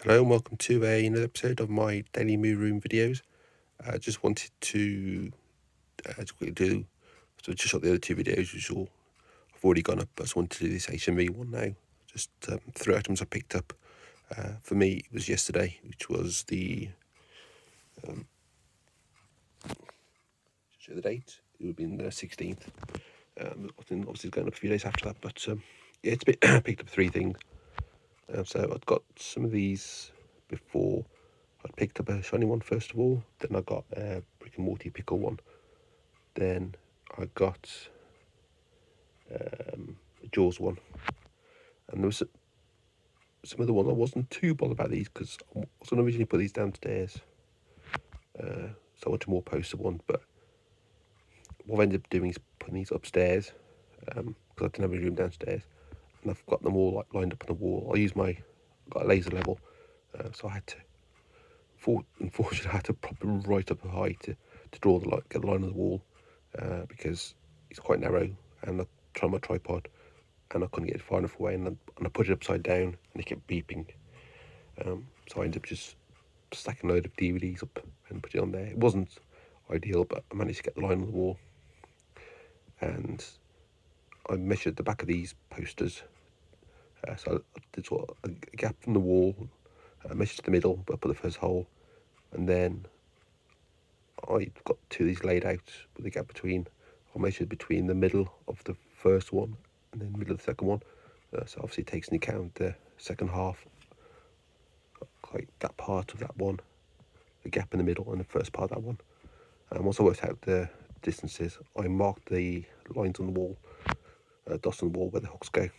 Hello and welcome to another episode of my daily mood room videos. I just wanted to just quickly do, so just shot the other two videos which I've already gone up, but I just wanted to do this HMV one now. Just three items I picked up. For me, it was yesterday, which was the, show the date, it would have been the 16th. I think obviously it's going up a few days after that, but yeah, it's picked up three things. So I'd got some of these before. I picked up a shiny one first of all, then I got a Brick and Morty pickle one, then I got a Jaws one, and there was some other one. I wasn't too bothered about these because I was going to originally put these downstairs, so I wanted more poster ones, but what I ended up doing is putting these upstairs because I didn't have any room downstairs, and I've got them all like lined up on the wall. I've got a laser level, so I had to. Unfortunately, I had to probably right up high to draw the get the line on the wall because it's quite narrow, and I tried my tripod and I couldn't get it far enough away, and I put it upside down and it kept beeping. So I ended up just stacking a load of DVDs up and put it on there. It wasn't ideal, but I managed to get the line on the wall, and I measured the back of these posters. So I did sort of a gap from the wall. I measured the middle, but I put the first hole, and then I got two of these laid out with a gap between. I measured between the middle of the first one and then the middle of the second one. So obviously it takes into account the second half, like that part of that one, the gap in the middle, and the first part of that one. Once I worked out the distances, I marked the lines on the wall, dots on the wall where the hooks go.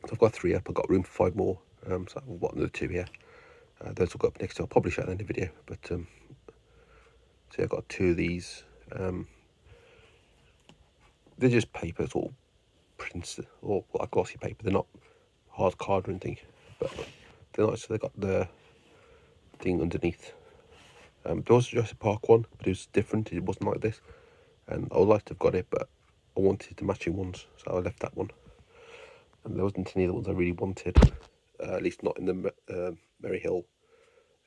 So I've got three up. I've got room for five more. So I've got another two here. Those will go up next. I'll probably show that in the video, but so I've got two of these. They're just paper, it's all prints or like glossy paper. They're not hard card or anything, but they're nice. So they got the thing underneath. There was a Jurassic Park one, but it was different. It wasn't like this, and I would like to have got it, but I wanted the matching ones, so I left that one. And there wasn't any other ones I really wanted, at least not in the Merry Hill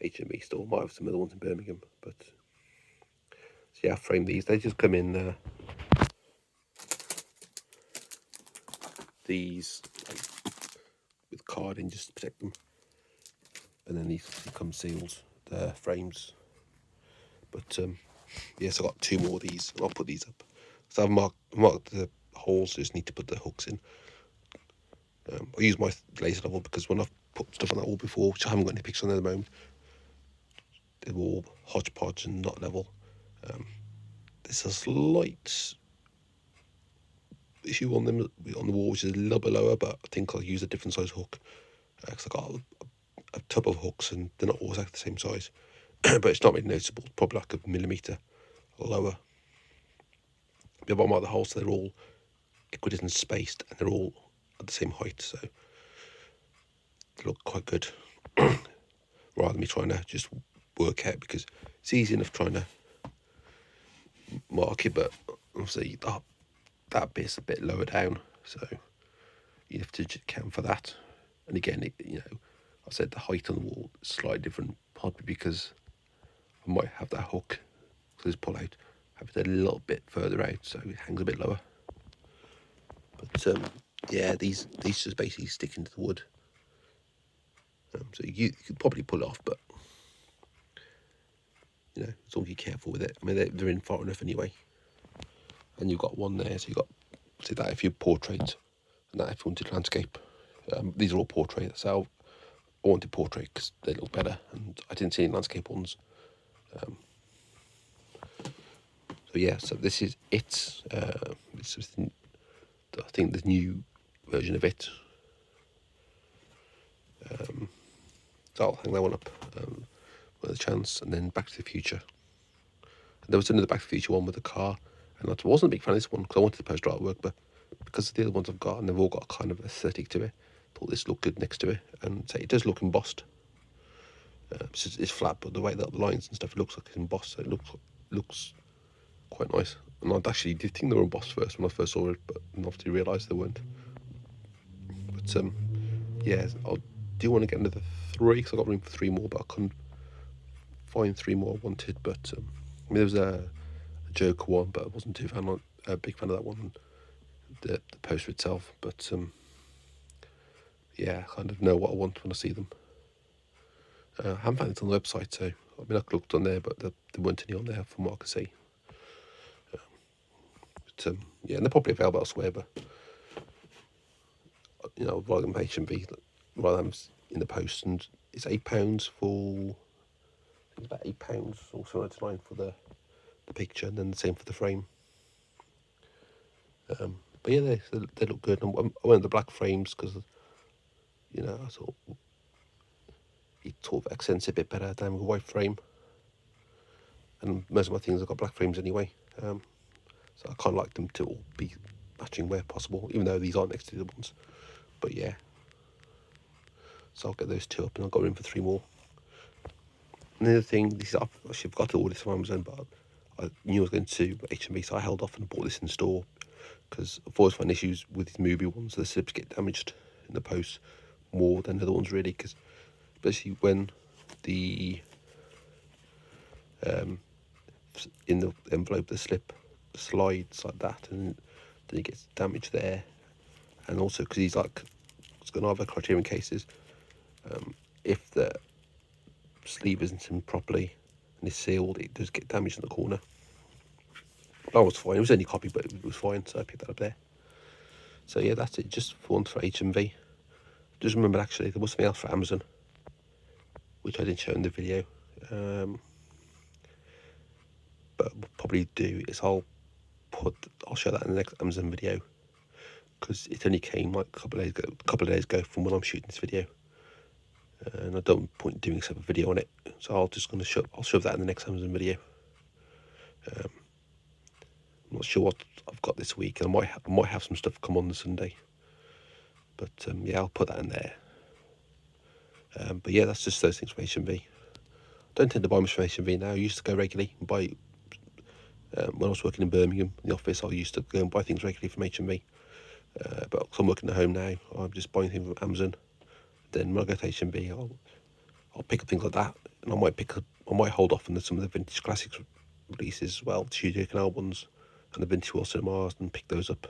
HMV store. Might have some other ones in Birmingham, but so yeah, I framed these. They just come in these like, with carding just to protect them, and then these come sealed, the frames. But yes, I got two more of these, and I'll put these up. So I've marked the holes. Just need to put the hooks in. I use my laser level because when I've put stuff on that wall before, which I haven't got any pictures on at the moment, they were all hodgepodge and not level. There's a slight issue on them on the wall, which is a little bit lower, but I think I'll use a different size hook because I got a tub of hooks and they're not always like the same size. But it's not really noticeable. It's probably like a millimetre lower. The bottom of the holes, so they're all equidistant spaced and they're all at the same height, so they look quite good. Rather than me trying to just work out, because it's easy enough trying to mark it, but obviously that bit's a bit lower down, so you have to just account for that. And again, I said the height on the wall is slightly different, probably because I might have that hook, so this pull out, have it a little bit further out, so it hangs a bit lower. But yeah, these just basically stick into the wood. So you could probably pull it off, but as long as you're careful with it. I mean, they're in far enough anyway. And you've got one there, so you've got, say that if you portrait, and that if you wanted landscape. These are all portrait, so I wanted portrait because they look better, and I didn't see any landscape ones. So yeah, so this is it. It's I think the new version of it. So I'll hang that one up with a chance, and then Back to the Future. And there was another Back to the Future one with a car, and I wasn't a big fan of this one because I wanted the poster artwork, but because of the other ones I've got, and they've all got a kind of aesthetic to it, I thought this looked good next to it, and say it does look embossed. It's flat, but the way that the lines and stuff, it looks like it's embossed, so it looks quite nice. And I actually did think they were embossed first when I first saw it, but obviously realised they weren't. But yeah, do want to get another 3 because I got room for 3 more, but I couldn't find 3 more I wanted. But I mean, there was a Joker one, but I wasn't a big fan of that one, the poster itself. But yeah, I kind of know what I want when I see them. I haven't found it on the website, so I mean, I looked on there, but there weren't any on there from what I could see. But yeah, and they're probably available elsewhere, but you know, rather than HMV, rather than in the post, and it's £8 for. It's about £8 or £7.99 for the picture, and then the same for the frame. But yeah, they look good. And I went with the black frames because, you know, I thought it sort of accents it a bit better than with a white frame. And most of my things have got black frames anyway. So I kind of like them to all be matching where possible, even though these aren't next to the other ones. But yeah. So I'll get those 2 up, and I'll go in for 3 more. Another thing, I've actually got all this on Amazon, but I knew I was going to HMV, so I held off and bought this in store because I've always found issues with these movie ones. The slips get damaged in the post more than other ones, really, because especially when the in the envelope the slip slides like that, and then it gets damaged there. And also because it's got other Criterion cases, if the sleeve isn't in properly and it's sealed, it does get damaged in the corner. That was fine. It was only a copy, but it was fine, so I picked that up there. So yeah, that's it. Just for HMV. Just remember, actually, there was something else for Amazon, which I didn't show in the video. But we'll probably do is I'll show that in the next Amazon video, because it only came like a couple of days ago from when I'm shooting this video, and I don't point doing a separate video on it. So I'll shove that in the next Amazon video. I'm not sure what I've got this week, and I might have some stuff come on the Sunday. But yeah, I'll put that in there. But yeah, that's just those things from HMV. Don't tend to buy much from HMV now. I used to go regularly and buy. When I was working in Birmingham in the office, I used to go and buy things regularly from HMV. But because I'm working at home now, I'm just buying things from Amazon. Then when I go to HMV, I'll pick up things like that, and I might hold off on some of the vintage classics releases as well, the Studio Canal ones and the vintage World Cinemas, and pick those up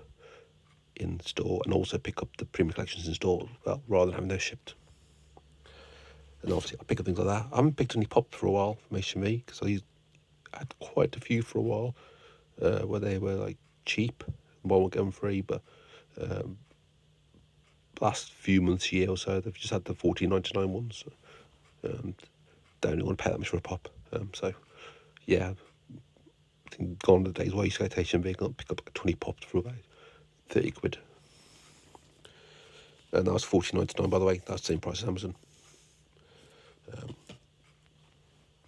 in store, and also pick up the premium collections in store as well, rather than having those shipped. And obviously, I pick up things like that. I haven't picked any pops for a while from HMV because I had quite a few for a while where they were like cheap, buy one get them free. But last few months, year or so, they've just had the $14.99 ones, and don't really want to pay that much for a pop. So yeah, I think gone are the days where you used to go to HMV and pick up 20 pops for about 30 quid. And that was $14.99, by the way. That's the same price as Amazon.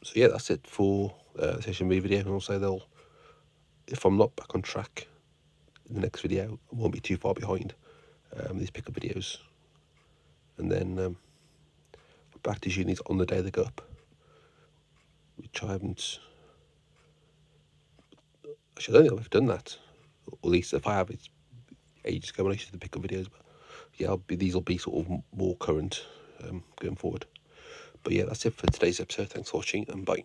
So yeah, that's it for the HMV video. And also, if I'm not back on track in the next video, I won't be too far behind these pickup videos. And then back to shooting these on the day they go up, which I haven't. Actually, I don't think I've done that. Or at least if I have, it's ages ago when I used to do the pickup videos. But yeah, these will be sort of more current going forward. But yeah, that's it for today's episode. Thanks for watching, and bye.